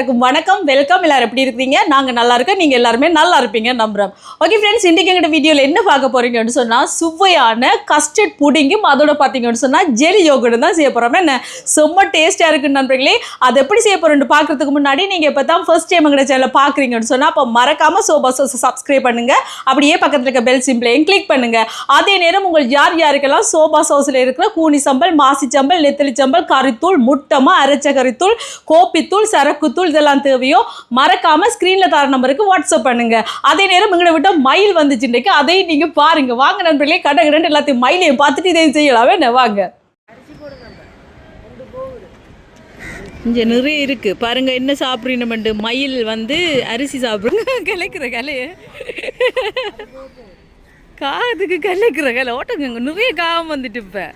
எல்லாருக்கும் வணக்கம், வெல்கம். எல்லாரும் எப்படி இருக்கீங்க? நாங்கள் நல்லா இருக்கோம், நீங்கள் எல்லாருமே நல்லா இருப்பீங்க நம்புகிறோம். ஓகே ஃப்ரெண்ட்ஸ், இன்றைக்கி எங்கிட்ட வீடியோவில் என்ன பார்க்க போகிறீங்கன்னு சொன்னால் சுவையான கஸ்டர்ட் புடிங்கும் அதோட பார்த்தீங்கன்னு சொன்னால் ஜெலி யோகர்ட்டும் தான் செய்ய போகிறோம். என்ன செம்ம டேஸ்ட்டாக இருக்குன்னு நண்பர்களே. அது எப்படி செய்ய போகிறோன்னு பார்க்குறதுக்கு முன்னாடி நீங்கள் இப்போ தான் ஃபர்ஸ்ட் டைம் எங்கிட்ட சேனலை பார்க்குறீங்கன்னு சொன்னால் அப்போ மறக்காமல் சோபா சோஸை சப்ஸ்கிரைப் பண்ணுங்கள். அப்படியே பக்கத்தில் இருக்க பெல் சிம்பிளையும் கிளிக் பண்ணுங்கள். அதே நேரம் உங்கள் யாருக்கெல்லாம் சோபா சோஸில் இருக்கிற கூனி சம்பல், மாசி சம்பல், நெத்திலி சம்பல், கறித்தூள், முட்டமா, அரைச்ச கறித்தூள், கோப்பித்தூள், சரக்குத்தூள் இதெல்லாம் தேவையோ மறக்காம ஸ்கிரீன்ல தர நம்பருக்கு வாட்ஸ்அப் பண்ணுங்க. அதே நேரம் எங்களை விட்ட மயில் வந்துச்சு இன்றைக்கு, அதையும் நீங்க பாருங்க. வாங்க நண்பர்களே, கடை எல்லாத்தையும் மயிலையும் பார்த்துட்டு இதையும் செய்யலாமே. வாங்க, இங்கே நிறைய இருக்கு பாருங்க. என்ன சாப்பிட்றீங்க? மயில் வந்து அரிசி சாப்பிடுங்க. கிளைக்கிற கலைய காதுக்கு கிளைக்கிற கலை ஓட்டங்க. நிறைய காகம் வந்துட்டு இப்ப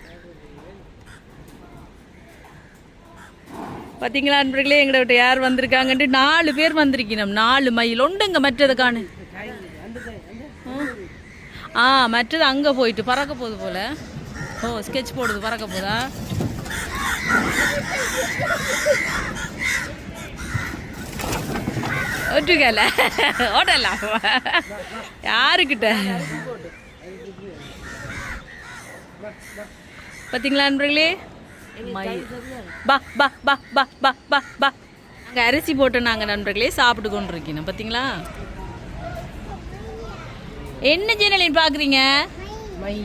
பார்த்தீங்களா நண்பர்களே. எங்களை விட்டு யார் வந்திருக்காங்கன்ட்டு 4 பேர் வந்திருக்கணும். 4 மயில் உண்டுங்க. மற்றது காணு. மற்றது அங்கே போயிட்டு பறக்க போகுது போல. ஓ, ஸ்கெட்ச் போடுது, பறக்க போதா? ஒட்டுக்கல ஓடலாம் யாருக்கிட்ட. பார்த்தீங்களா நண்பர்களே, பா பா பா பா பா பா பா. அங்கே அரிசி போட்டு நாங்கள் நண்பர்களே சாப்பிட்டு கொண்டு இருக்கணும். பார்த்தீங்களா? என்ன சேனலின் பார்க்குறீங்க?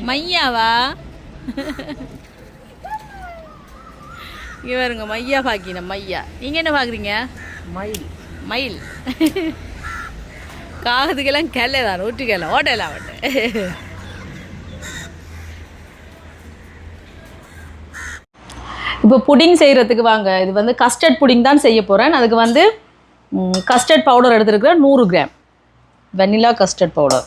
மையாவா? இங்கே வருங்க, மையா பார்க்கணும். மையா. நீங்கள் என்ன பார்க்குறீங்க? மயில். மயில் காகத்துக்கெல்லாம் கிளை தான், ஒட்டுக்கெல்லாம் ஓட்டலாம் ஓட்ட. இப்போ புடிங் செய்கிறதுக்கு வாங்க. இது வந்து கஸ்டர்ட் புடிங் தான் செய்ய போகிறேன். அதுக்கு வந்து கஸ்டர்ட் பவுடர் எடுத்துருக்கிறேன் 100 கிராம். Vanilla custard powder.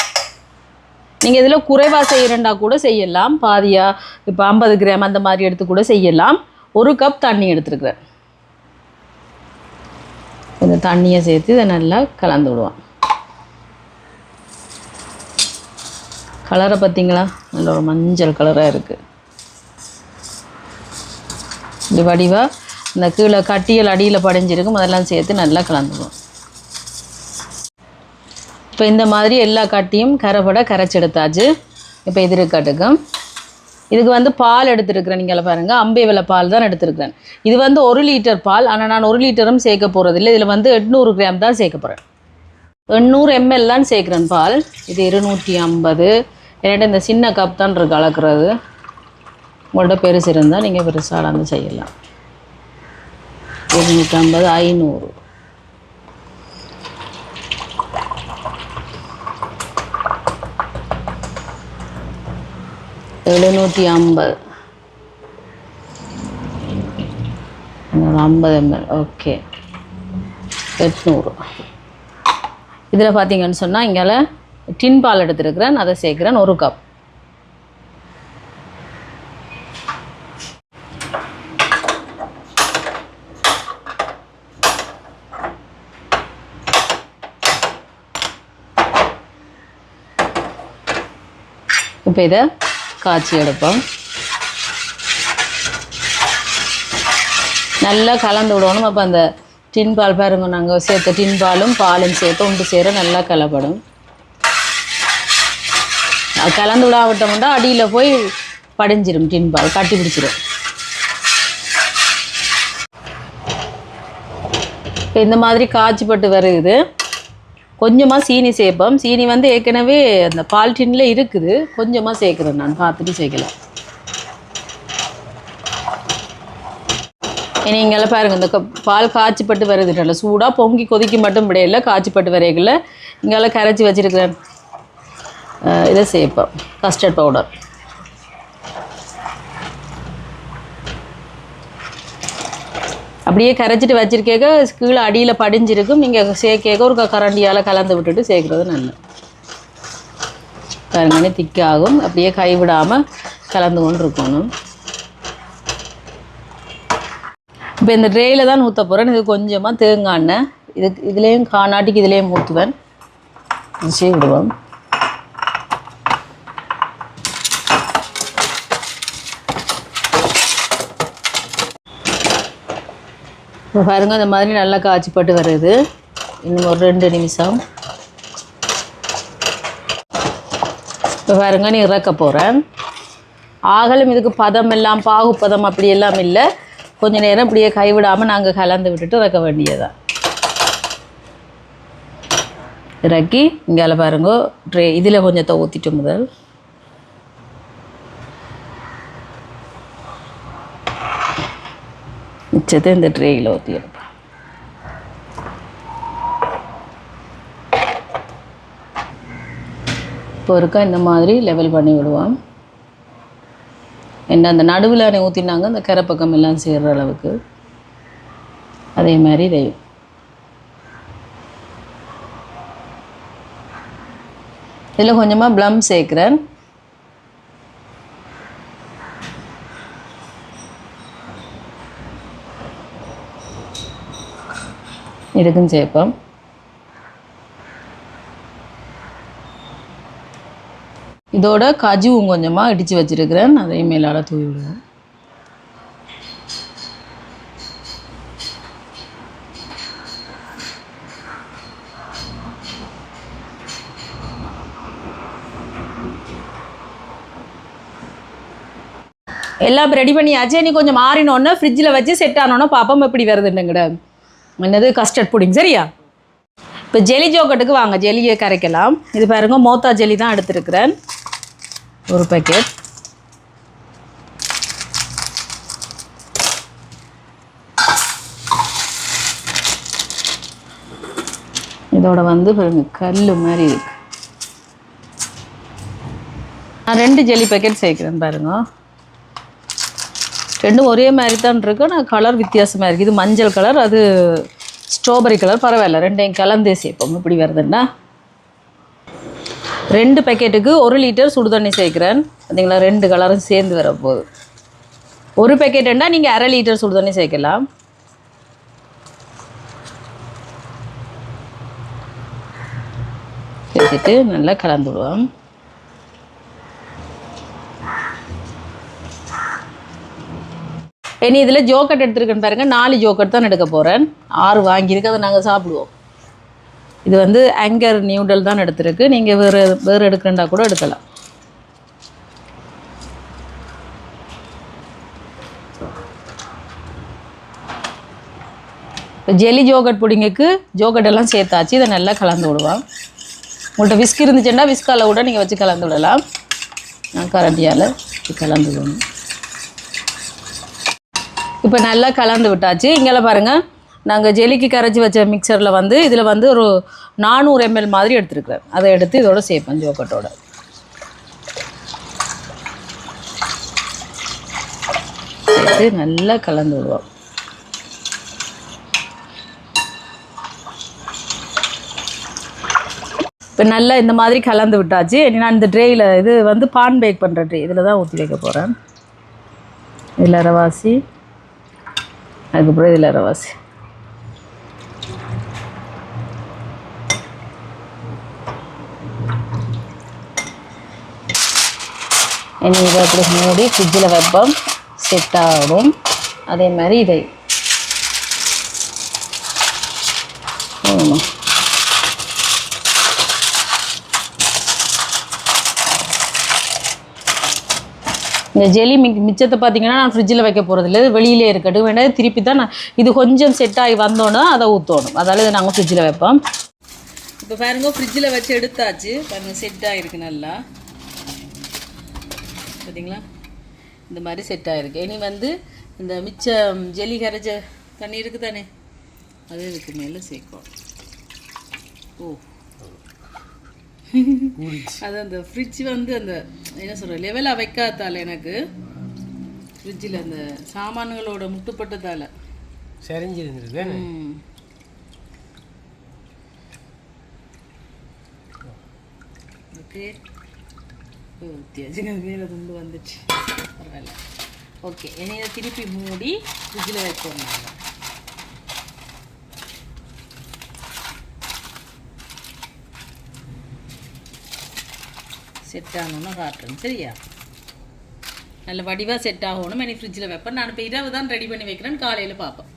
நீங்கள் இதில் குறைவாக செய்கிறண்டா கூட செய்யலாம். பாதியாக இப்போ 50 கிராம் அந்த மாதிரி எடுத்து கூட செய்யலாம். 1 கப் தண்ணி எடுத்துருக்கிறேன். இந்த தண்ணியை சேர்த்து இதை நல்லா கலந்து விடுவோம். கலரை பார்த்தீங்களா? நல்ல ஒரு மஞ்சள் கலராக இருக்குது. இது வடிவாக இந்த கீழே கட்டியல் அடியில் படைஞ்சிருக்கும். அதெல்லாம் சேர்த்து நல்லா கலந்துக்குவோம். இப்போ இந்த மாதிரி எல்லா கட்டியும் கரைப்பட கரைச்சி எடுத்தாச்சு. இப்போ இது இருக்கட்டுக்கும். இதுக்கு வந்து பால் எடுத்துருக்கிறேன். நீங்கள் பாருங்கள், அம்பை விலை பால் தான் எடுத்துருக்கிறேன். இது வந்து 1 லிட்டர் பால். ஆனால் நான் 1 லிட்டரும் சேர்க்க போகிறதில்லை. இதில் வந்து 800 கிராம் தான் சேர்க்க போகிறேன். 800 ml தான் சேர்க்குறேன் பால். இது 250. என்கிட்ட இந்த சின்ன கப் தான் இருக்கு அளக்குறது. உங்கள்கிட்ட பெருசு இருந்தால் நீங்கள் பெருசாக அளந்து செய்யலாம். 250, 500. $750. 50 ml. ஓகே, 800. இதில் பார்த்தீங்கன்னு சொன்னால் இங்கே டின் பால் எடுத்துருக்கிறேன். அதை சேர்க்குறேன் 1 கப். இப்போ இதை காய்ச்சி எடுப்போம். நல்லா கலந்து விடணும். அப்போ அந்த டின் பால் பாருங்க, நாங்கள் சேர்த்த டின் பாலும் பாலும் சேர்த்து ஒன்று சேர நல்லா கலப்படும். அது கலந்து விடாவிட்டோம்னா அடியில் போய் படிஞ்சிடும். டின் பால் கட்டி பிடிச்சிடும். இப்போ இந்த மாதிரி காய்ச்சிப்பட்டு வருது. கொஞ்சமாக சீனி சேர்ப்போம். சீனி வந்து ஏற்கனவே அந்த பால் டின்னில் இருக்குது. கொஞ்சமாக சேர்க்குறேன், நான் பார்த்துட்டு சேர்க்கலாம். நீங்களாம் பாருங்கள், இந்த பால் காய்ச்சிப்பட்டு வருது. நல்லா சூடாக பொங்கி கொதிக்க மட்டும் விடையில காய்ச்சிப்பட்டு வரையில் இங்கெல்லாம் கரைச்சி வச்சுருக்கிறேன். இதை சேர்ப்போம், கஸ்டர்ட் பவுடர். அப்படியே கரைச்சிட்டு வச்சுருக்கேக்க கீழே அடியில் படிஞ்சிருக்கும். நீங்கள் சேர்க்க ஒரு கரண்டியால் கலந்து விட்டுட்டு சேர்க்குறது நல்லது. பாருங்கன்னு திக்காகும். அப்படியே கைவிடாமல் கலந்து கொண்டு இருக்கணும். இப்போ இந்த ட்ரேயில் தான் ஊற்ற போகிறேன். இது கொஞ்சமாக தேங்காய் எண்ணெய். இதுலேயும் காணாட்டிக்கு இதுலேயும் ஊற்றுவேன். வச்சு விடுவோம். இப்போ பாருங்கள் இந்த மாதிரி நல்லா காய்ச்சிப்பட்டு வருது. இன்னும் ஒரு 2 நிமிஷம். இப்போ பாருங்க நீ இறக்க போகிறேன். ஆகலும் இதுக்கு பதம் எல்லாம் பாகு பதம் அப்படியெல்லாம் இல்லை. கொஞ்சம் நேரம் இப்படியே கைவிடாமல் நாங்கள் கலந்து விட்டுட்டு இறக்க வேண்டியதான். இறக்கி இங்கே பாருங்க ட்ரே இதில் கொஞ்சத்தை ஊற்றிட்டு முதல் மிச்சத்தை இந்த ட்ரேயில் ஊற்றி எடுப்பேன். இப்போ இருக்க இந்த மாதிரி லெவல் பண்ணி விடுவோம். என்ன அந்த நடுவில் ஊற்றினாங்க அந்த கரை பக்கம் எல்லாம் சேர்கிற அளவுக்கு. அதே மாதிரி இதையும் இதில் கொஞ்சமாக ப்ளம் சேர்க்குறேன். இதுக்கும் சேர்ப்போம். இதோட கஜுவும் கொஞ்சமாக இடித்து வச்சுருக்கிறேன். அதையும் மேலால் தூவி விடுவோம். எல்லாம் ரெடி பண்ணியாச்சு. நீ கொஞ்சம் மாறினோன்னே ஃப்ரிட்ஜில் வச்சு செட் ஆனோன்னா பாப்போம் எப்படி வருதுன்னுங்கட. என்னது கஸ்டர்ட் புடிங் சரியா. இப்போ ஜெலி ஜோக்கட்டுக்கு வாங்க ஜெலியை கரைக்கலாம். இது பாருங்க மோத்தா ஜெலி தான் எடுத்துருக்கிறேன். ஒரு பேக்கெட். இதோட பாருங்க கல் மாதிரி இருக்கு. நான் 2 ஜெலி பேக்கெட் சேர்க்குறேன் பாருங்க. ரெண்டும் ஒரே மாதிரி தான் இருக்கு. ஆனால் கலர் வித்தியாசமாக இருக்குது. இது மஞ்சள் கலர், அது ஸ்ட்ராபெரி கலர். பரவாயில்ல, ரெண்டையும் கலந்தே சேர்ப்போம். இப்படி வருதுன்னா 2 பேக்கெட்டுக்கு 1 லிட்டர் சுடு தண்ணி சேர்க்குறேன். பார்த்தீங்களா 2 கலரும் சேர்ந்து வரப்போகுது. 1 பேக்கெட்டுன்னா நீங்கள் 1/2 லிட்டர் சுடு தண்ணி சேர்க்கலாம். சேர்த்துட்டு நல்லா கலந்து விடுவோம். இனி இதில் ஜோக்கட் எடுத்துருக்கேன்னு பாருங்கள். 4 ஜோக்கட் தான் எடுக்க போகிறேன். 6 வாங்கியிருக்கு, அதை நாங்கள் சாப்பிடுவோம். இது ஆங்கர் நியூடல் தான் எடுத்துருக்கு. நீங்கள் வேறு எடுக்கிறண்டா கூட எடுக்கலாம். இப்போ ஜெலி ஜோக்கட் புடிங்குக்கு ஜோக்கட் எல்லாம் சேர்த்தாச்சு. இதை நல்லா கலந்து விடுவோம். உங்கள்கிட்ட விஸ்க் இருந்துச்சுன்னா விஸ்கால கூட நீங்கள் வச்சு கலந்து விடலாம். நான் கரண்டியால் கலந்து விடணும். இப்போ நல்லா கலந்து விட்டாச்சு. இங்கெல்லாம் பாருங்கள் நாங்கள் ஜெலிக்கு கரைச்சி வச்ச மிக்சரில் இதில் ஒரு 400 ml மாதிரி எடுத்துருக்குறேன். அதை எடுத்து இதோட சேர்ப்பேன் ஜோக்கட்டோட. சேர்த்து நல்லா கலந்து விடுவோம். இப்போ நல்லா இந்த மாதிரி கலந்து விட்டாச்சு. நான் இந்த ட்ரேயில் இது பான் பேக் பண்ணுற ட்ரே இதில் தான் ஊற்றி வைக்க போகிறேன். இதில் ரவாசி, அதுக்கப்புறம் இதில் ரவாசி. இனி இதை அப்படி மூடி ஃப்ரிட்ஜில் வைப்போம், செட் ஆகும். அதே மாதிரி இதை இந்த ஜெலி மிச்சத்தை பார்த்தீங்கன்னா நான் ஃப்ரிட்ஜில் வைக்க போகிறதில்ல, இது வெளியிலே இருக்கட்டும். வேண்டாம் திருப்பி தான் நான் இது கொஞ்சம் செட் ஆகி வந்தோன்னா அதை ஊற்றணும். அதால் இதை நாங்கள் ஃப்ரிட்ஜில் வைப்போம். இப்போ பாருங்க ஃப்ரிட்ஜில் வச்சு எடுத்தாச்சு. பாருங்கள் செட் ஆகிருக்கு நல்லா. பார்த்தீங்களா இந்த மாதிரி செட் ஆகிருக்கு. இனி இந்த மிச்சம் ஜெலி கரைச்ச தண்ணி இருக்குது தானே, அது இதுக்கு மேலே சேர்க்கும். ஓ அது அந்த ஃப்ரிட்ஜ் அந்த என்ன சொல்கிற லெவலாக வைக்காதால எனக்கு ஃப்ரிட்ஜில் அந்த சாமான்களோட முட்டுப்பட்டதால் சரிஞ்சிருந்துருக்கு. ஓகே ஊற்றியாச்சுங்க, மேலே துண்டு வந்துச்சு, பரவாயில்ல. ஓகே இனி இதை திருப்பி மூடி ஃப்ரிட்ஜில் வைப்போம். நாங்கள் செட் ஆகணும்னா காட்டுறேன் சரியா. நல்ல வடிவாக செட் ஆகணும். இனி ஃப்ரிட்ஜில் வைப்பேன். நான் இப்போ இரவு தான் ரெடி பண்ணி வைக்கிறேன், காலையில் பார்ப்பேன்.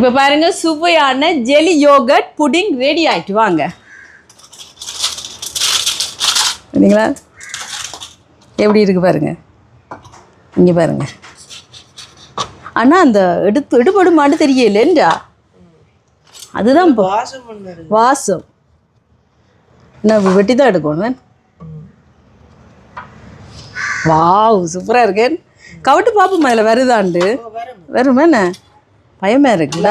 இப்போ பாருங்க சுவையான ஜெலி யோகட் புடிங் ரெடி ஆயிட்டு வாங்க. சரிங்களா? எப்படி இருக்கு பாருங்க. இங்கே பாருங்க. ஆனால் அந்த எடுபடு மாட்டு தெரியலேண்டா. அதுதான் வாசம். என்ன வெட்டி தான் எடுக்கணும். வாவ் சூப்பராக இருக்கேன். கவட்டு பார்ப்போம் அதில் வருதாண்டு. வருமா என்ன பயமாக இருக்குல்ல.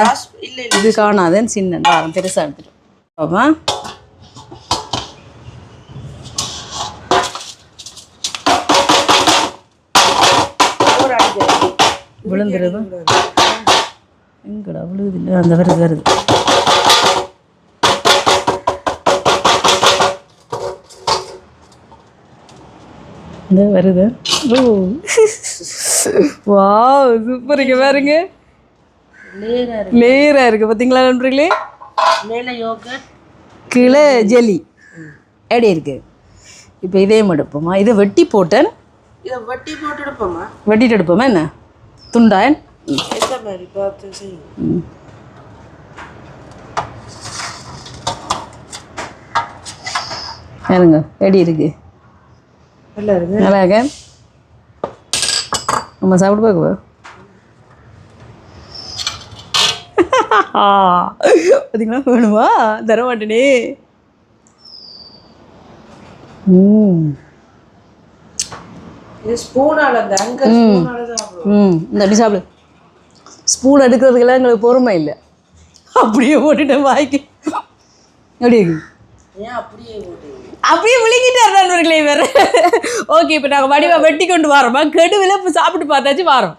இது காணாதேன்னு சின்ன பெருசாக எடுத்துட்டு பாப்பா. விழுந்துருது எங்கடா விழுது இல்லை. அந்த வருது இந்த வருது. ஓ வாவ் சூப்பர். இங்கே பாருங்க லேயராக இருக்குது பார்த்தீங்களா நண்பர்களே. மேலே யோகட் கீழே ஜெல்லி எப்படி இருக்குது. இப்போ இதே எடுப்போமா? இதை வெட்டி போட்டேன். இதை வெட்டிட்டு எடுப்போமா என்ன துண்டாயன் பாருங்க எப்படி இருக்கு. நல்லா இருக்க. நம்ம சாப்பிட்டு பார்க்க பார்த்தீங்களா. வேணுமா? தர மாட்டேனே. இந்த சாப்பிடு. ஸ்பூன் எடுக்கிறதுக்கெல்லாம் எங்களுக்கு பொறுமை இல்லை. அப்படியே போட்டுட்டேன் வாய்க்கு. எப்படி இருக்கு? அப்படியே விழுங்கிட்டார்களே வேறு. ஓகே இப்போ நாங்கள் வடிவாக வெட்டி கொண்டு வரோமா கெடுவில் இப்போ சாப்பிட்டு பார்த்தாச்சு வரோம்.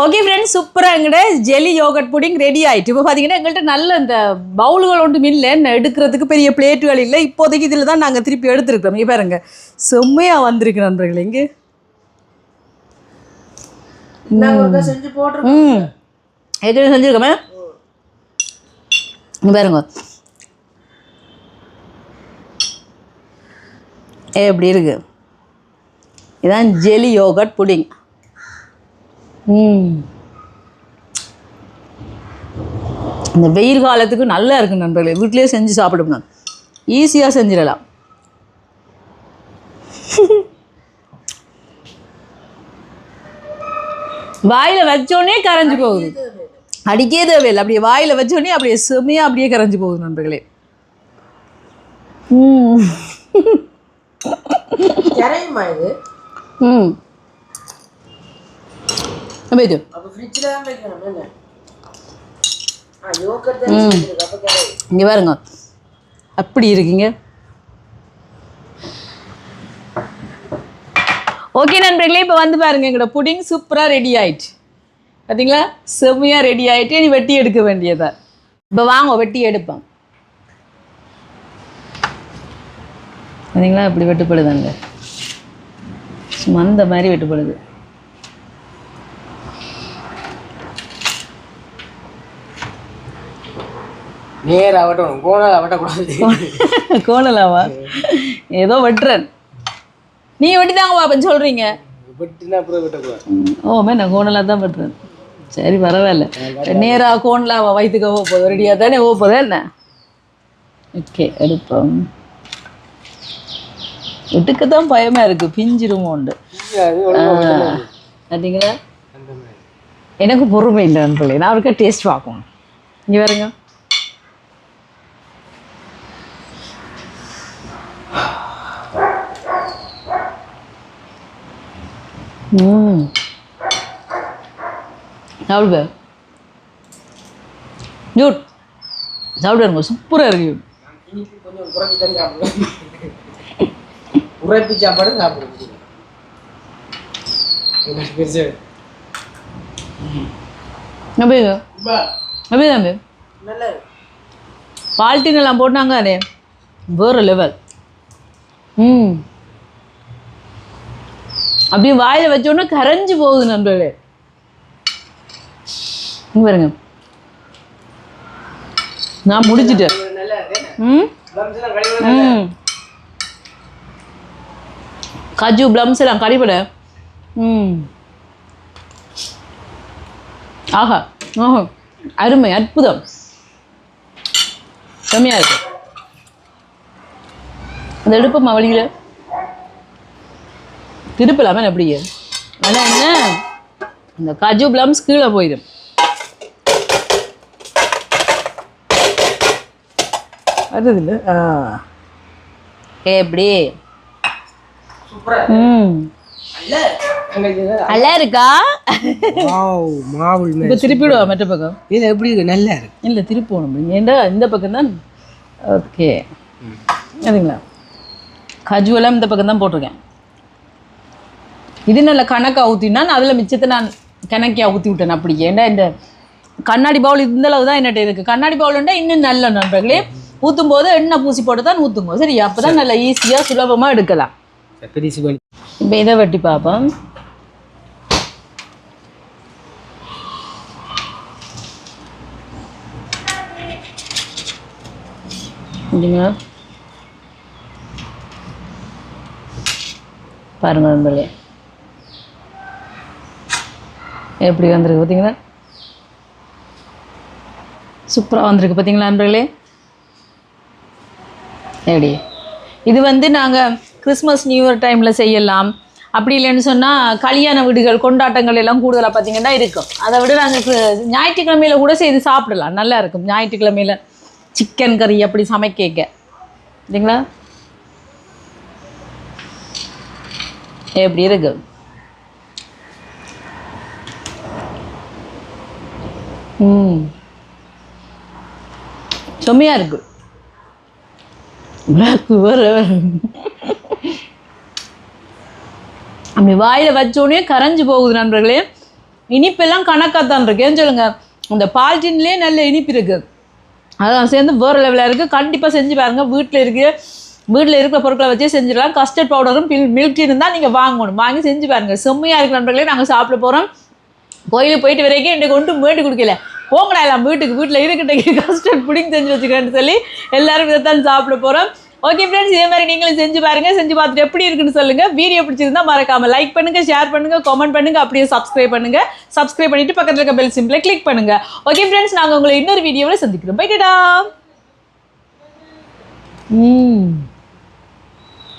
ஓகே ஃப்ரெண்ட்ஸ் சூப்பராக எங்கள்கிட்ட ஜெல்லி யோகட் புடிங் ரெடி ஆகிட்டு. இப்போ பார்த்தீங்கன்னா எங்கள்கிட்ட நல்ல இந்த பவுல்கள் ஒன்றும் இல்லை, எடுக்கிறதுக்கு பெரிய பிளேட்டுகள் இல்லை. இப்போதைக்கு இதில் தான் நாங்கள் திருப்பி எடுத்துருக்கோம். இங்கே பாருங்க செம்மையாக வந்திருக்கு நண்பர்களே. இங்கே ஏற்கனவே செஞ்சுருக்கோமே. இங்கே பாருங்க எப்படி இருக்கு. இதுதான் ஜெலி யோகட் புடிங். இந்த வெயில் காலத்துக்கு நல்லா இருக்கு நண்பர்களே. வீட்டிலேயே செஞ்சு சாப்பிடுங்க. ஈஸியாக செஞ்சிடலாம். வாயில் வச்சோடனே கரைஞ்சி போகுது. அடிக்கே தேவையில்லை. அப்படியே வாயில் வச்சோடனே அப்படியே செம்மையாக அப்படியே கரைஞ்சி போகுது நண்பர்களே. இங்க பாருங்க அப்படி இருக்கீங்க. ஓகே நண்பர்களே இப்போ வந்து பாருங்க எங்களோட புடிங் சூப்பராக ரெடி ஆயிடுச்சு. பார்த்தீங்களா செம்மையாக ரெடி ஆகிட்டு நீ வெட்டி எடுக்க வேண்டியதா. இப்போ வாங்க வெட்டி எடுப்போம். பார்த்தீங்களா இப்படி வெட்டுப்படுதாங்க. சும்மா அந்த மாதிரி வெட்டுப்படுது. கோணலாவா ஏதோ வெட்டுறேன். நீ வெட்டிதாங்க பாப்பன் சொல்றீங்க. ஓ நான் கோணலா தான் வெட்டுறேன். சரி பரவாயில்ல. நேரா கோணலாவா வயிற்றுக்க போகுது. ரெடியா தானே போகுது என்ன. ஓகே எடுப்போம். எடுக்கத்தான் பயமா இருக்கு. பிஞ்சிருமோண்டு பார்த்தீங்களா. எனக்கு பொறுமை இல்லை நண்பர்களே. நான் அவருக்கா டேஸ்ட் பார்க்கணும். இங்கே பாருங்க. சாப்பிடுங்க ஜூட் சாப்பிடுங்க. சூப்பராக இருக்கு. உரைப்பு சாப்பாடு சாப்பிடுங்க. பால்ட்டின் எல்லாம் போட்டாங்க. அதே வேறு லெவல். அப்படியே வாயில் வச்சோன்னா கரைஞ்சி போகுது நண்பர்களே. பாருங்க நான் முடிச்சிட்டேன். காஜு பிளம்ஸ் எல்லாம் கறிப்பட. ஆஹா ஆஹா அருமை, அற்புதம், செம்மையாக இருக்கு. அந்த எடுப்பம்மா வழியில் திருப்பலாமே அப்படியே ஆனால் என்ன இந்த காஜு பிளம்ஸ் கீழே போயிடும். வருது இல்லை எப்படி நல்லா இருக்கா? இப்போ திருப்பிடுவா மற்ற பக்கம். இது எப்படி இருக்கு? நல்லா இருக்கு. இல்லை திருப்பணும் ஏன்டா இந்த பக்கம் தான். ஓகே சரிங்களா? கஜுவெல்லாம் இந்த பக்கம் தான் போட்டிருக்கேன். இது நல்ல கணக்காக ஊற்றினா அதில் மிச்சத்தை நான் கணக்கியாக ஊற்றி விட்டேன். அப்படி ஏன்டா இந்த கண்ணாடி பவுல் இந்த அளவு தான் என்னட்ட இருக்குது. கண்ணாடி பவுலுண்டா இன்னும் நல்ல நண்பர்களே ஊற்றும் போது எண்ணெய் பூசி போட்டு தான் ஊற்றுங்க. சரி, அப்போ தான் நல்லா ஈஸியாக சுலபமாக எடுக்கலாம். இப்போ இதை வெட்டி பார்ப்போம். பாருங்க நண்பர்களே எப்படி வந்திருக்கு பார்த்தீங்களா? சூப்பராக வந்திருக்கு பார்த்தீங்களா நண்பர்களே? எப்படி இது வந்து நாங்கள் கிறிஸ்மஸ் நியூ இயர் டைமில் செய்யலாம். அப்படி இல்லைன்னு சொன்னால் கல்யாண வீடுகள் கொண்டாட்டங்கள் எல்லாம் கூடுதலாக பார்த்திங்கன்னா இருக்கும். அதை விட நாங்கள் ஞாயிற்றுக்கிழமையில் கூட செய்து சாப்பிடலாம். நல்லா இருக்கும் ஞாயிற்றுக்கிழமையில் சிக்கன் கறி அப்படி சமைக்க இல்லைங்களா? எப்படி இருக்கு? செம்மையாக இருக்கு. அப்படி வாயில் வச்சோடனே கரைஞ்சி போகுது நண்பர்களே. இனிப்பெல்லாம் கணக்காக தான் இருக்கு. ஏன்னு சொல்லுங்க, இந்த பால்டீன்லேயே நல்ல இனிப்பு இருக்குது. அதான் சேர்ந்து வேறு லெவலாக இருக்குது. கண்டிப்பாக செஞ்சு பாருங்கள். வீட்டில் இருக்கிற பொருட்களை வச்சே செஞ்சிடலாம். கஸ்டர்ட் பவுடரும் மில்க் டீ இருந்தால் நீங்கள் வாங்கணும். வாங்கி செஞ்சு பாருங்கள். செம்மையாக இருக்குது நண்பர்களே. நாங்கள் சாப்பிட போகிறோம். கோயிலுக்கு போயிட்டு வரைக்கும் என்னை கொண்டு வேண்டி கொடுக்கல. போங்கடா எல்லாம் வீட்டில் இருக்கிட்ட கஸ்டர்ட் புடிங் செஞ்சு வச்சுக்கிறேன்னு சொல்லி எல்லோரும் இதைத்தான் சாப்பிட போகிறோம். ஓகே ஃப்ரெண்ட்ஸ், இதே மாதிரி நீங்களும் செஞ்சு பாருங்கள். செஞ்சு பார்த்துட்டு எப்படி இருக்குன்னு சொல்லுங்கள். வீடியோ பிடிச்சிருந்தா மறக்காமல் லைக் பண்ணுங்கள், ஷேர் பண்ணுங்கள், கமெண்ட் பண்ணுங்கள், அப்படியே சப்ஸ்கிரைப் பண்ணுங்கள். சப்ஸ்கிரைப் பண்ணிவிட்டு பக்கத்தில் இருக்க பெல் சிம்பிளை கிளிக் பண்ணுங்கள். ஓகே ஃப்ரெண்ட்ஸ், நாங்கள் உங்களை இன்னொரு வீடியோவில் சந்திக்கிறோம். பைடா.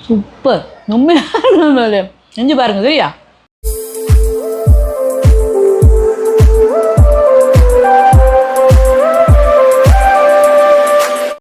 சூப்பர், உண்மையாக செஞ்சு பாருங்கள். சரியா?